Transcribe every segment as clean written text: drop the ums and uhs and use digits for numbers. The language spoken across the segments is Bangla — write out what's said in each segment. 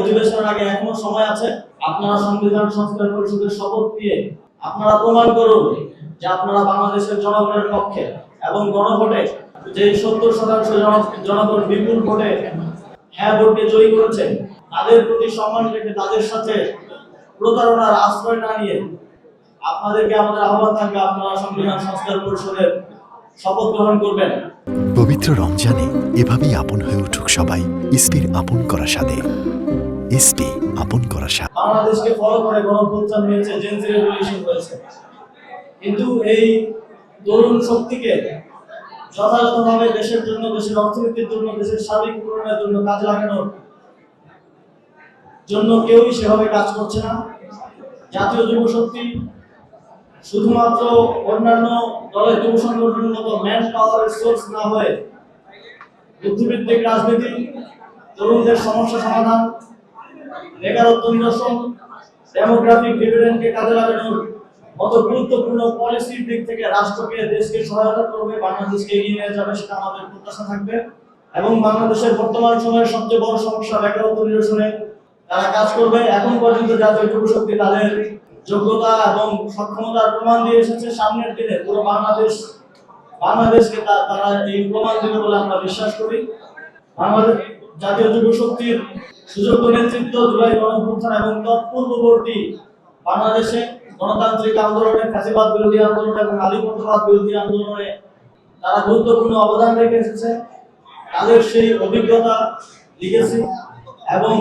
অধিবেশনের আগে এখনো সময় আছে। আপনারা সংবিধান সংস্কার পরিষদের শপথ দিয়ে আপনারা প্রমাণ করুন যে আপনারা বাংলাদেশের জনগণের পক্ষে এবং গণভোটে যে 70% জনগণ বিপুল ভোটে হ্যাঁ ভোটে জয়ী করেছে, তাদের প্রতি সম্মান রেখে তাদের সাথে প্রতারণার আশ্রয় না নিয়ে আপনাদেরকে আমাদের আহ্বান থাকবে, আপনারা সংবিধান সংস্কার পরিষদের শপথ গ্রহণ করবেন। পবিত্র রমজানে এভাবেই আপন হয়ে উঠুক সবাই ইসপির আপন করা স্বাদে। ইসপি আপন করা স্বাদ। বাংলাদেশকে ফলো করে গণঅভ্যুত্থান হয়েছে, জেনজি রেভলিউশন হয়েছে, কিন্তু এই তরুণ শক্তিকে যথাযথভাবে দেশের জন্য, দেশের অর্থনীতির জন্য, দেশের সার্বিক উন্নয়নের জন্য কাজে লাগানোর জন্য কেউই সেভাবে কাজ করছে না। জাতীয় যুব শক্তি শুধুমাত্র অন্যান্য দলের যুব সংগঠনের মতো ম্যান পাওয়ারের সোর্স না হয়ে বুদ্ধিভিত্তিক রাজনীতি, তরুণদের সমস্যা সমাধান, বেকারত্ব নিরসন, ডেমোগ্রাফিক ডিভিডেন্ডকে কাজে লাগানোর মতো গুরুত্বপূর্ণ পলিসির দিক থেকে রাষ্ট্রকে, দেশকে সহায়তা করবে, বাংলাদেশকে এগিয়ে নিয়ে যাবে, সেটা আমাদের প্রত্যাশা থাকবে। এবং বাংলাদেশের বর্তমান সময়ের সবচেয়ে বড় সমস্যা বেকারত্ব নিরসনে তারা কাজ করবে। এখন পর্যন্ত জাতীয় যুব শক্তি তাদের যোগ্যতা এবং সক্ষমতার প্রমাণ দিয়ে এসেছে। সামনের দিনে পুরো বাংলাদেশকে তারা এই প্রমাণ দেবে বলে আমরা বিশ্বাস করি। আমাদের জাতীয় যুব শক্তির সুযোগ্য নেতৃত্ব জুলাই গণঅভ্যুত্থান এবং তৎপূর্ববর্তী বাংলাদেশে গণতান্ত্রিক আন্দোলনে, ফ্যাসিবাদ বিরোধী আন্দোলন এবং আধিপত্যবাদ বিরোধী আন্দোলনে তারা গুরুত্বপূর্ণ অবদান রেখে এসেছে। তাদের সেই অভিজ্ঞতা, লিগেসি এবং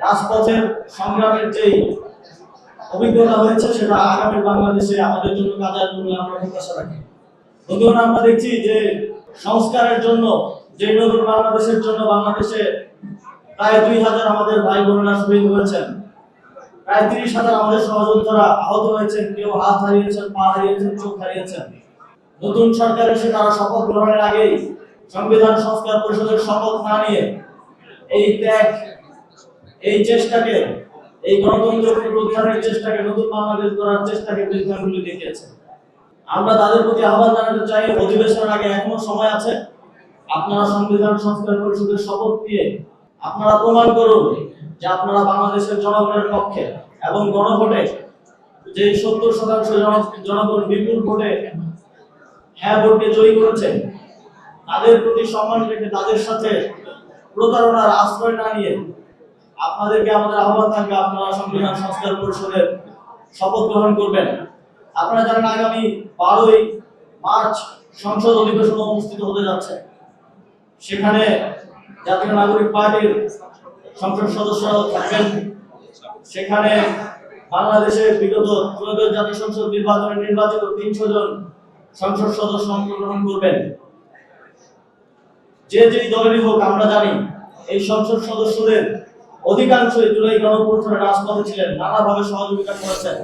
রাজপথের সংগ্রামের যেই অভিজ্ঞতা হয়েছে, সেটা আগামী বাংলাদেশে আমাদের জন্য কাজে আসবে বলে আমরা প্রত্যাশা রাখি। বন্ধুগণ, আমরা দেখছি যে সংস্কারের জন্য, যে নতুন বাংলাদেশের জন্য বাংলাদেশে প্রায় 2000 আমাদের ভাই বোনেরা শহীদ হয়েছেন, প্রায় 30,000 আমাদের সহযোদ্ধারা আহত হয়েছেন, কেউ হাত হারিয়েছেন, পা হারিয়েছেন, চোখ হারিয়েছেন। নতুন সরকার এসে তারা শপথ গ্রহণের আগেই সংবিধান সংস্কার পরিষদের শপথ না নিয়ে এই ত্যাগ, এই চেষ্টাকে, এই গণতন্ত্র পুনরুদ্ধারের চেষ্টাকে, নতুন বাংলাদেশ গড়ার চেষ্টাকে বিজ্ঞানগুলি দেখিয়েছে। আমরা তাদের প্রতি আহ্বান জানাতে চাই, অধিবেশনের আগে এখনো সময় আছে। আপনারা সংবিধান সংস্কার পরিষদের শপথ দিয়ে আপনারা প্রমাণ করুন যে আপনারা বাংলাদেশের জনগণের পক্ষে এবং গণভোটে যে 70% জনগণ বিপুল ভোটে হ্যাঁ ভোটে জয়ী করেছে, তাদের প্রতি সম্মান রেখে তাদের সাথে প্রতারণার আশ্রয় না নিয়ে আপনাদেরকে আমাদের আহ্বান থাকবে, আপনারা সংবিধান সংস্কার পরিষদের শপথ গ্রহণ করবেন। আপনারা জানেন আগামী 12ই মার্চ সংসদ অধিবেশন অনুষ্ঠিত হতে যাচ্ছে। সেখানে জাতীয় নাগরিক পার্টির সংসদ সদস্যরাও থাকবেন। সেখানে বাংলাদেশের বিগত ত্রয়োদশ জাতীয় সংসদ নির্বাচনে নির্বাচিত 300 জন সংসদ সদস্য অংশগ্রহণ করবেন। যেই দলেরই হোক, আমরা জানি এই সংসদ সদস্যদের অধিকাংশই জুলাই গণঅভ্যুত্থানের রাজপথে ছিলেন, নানাভাবে সহযোগিতা করেছেন।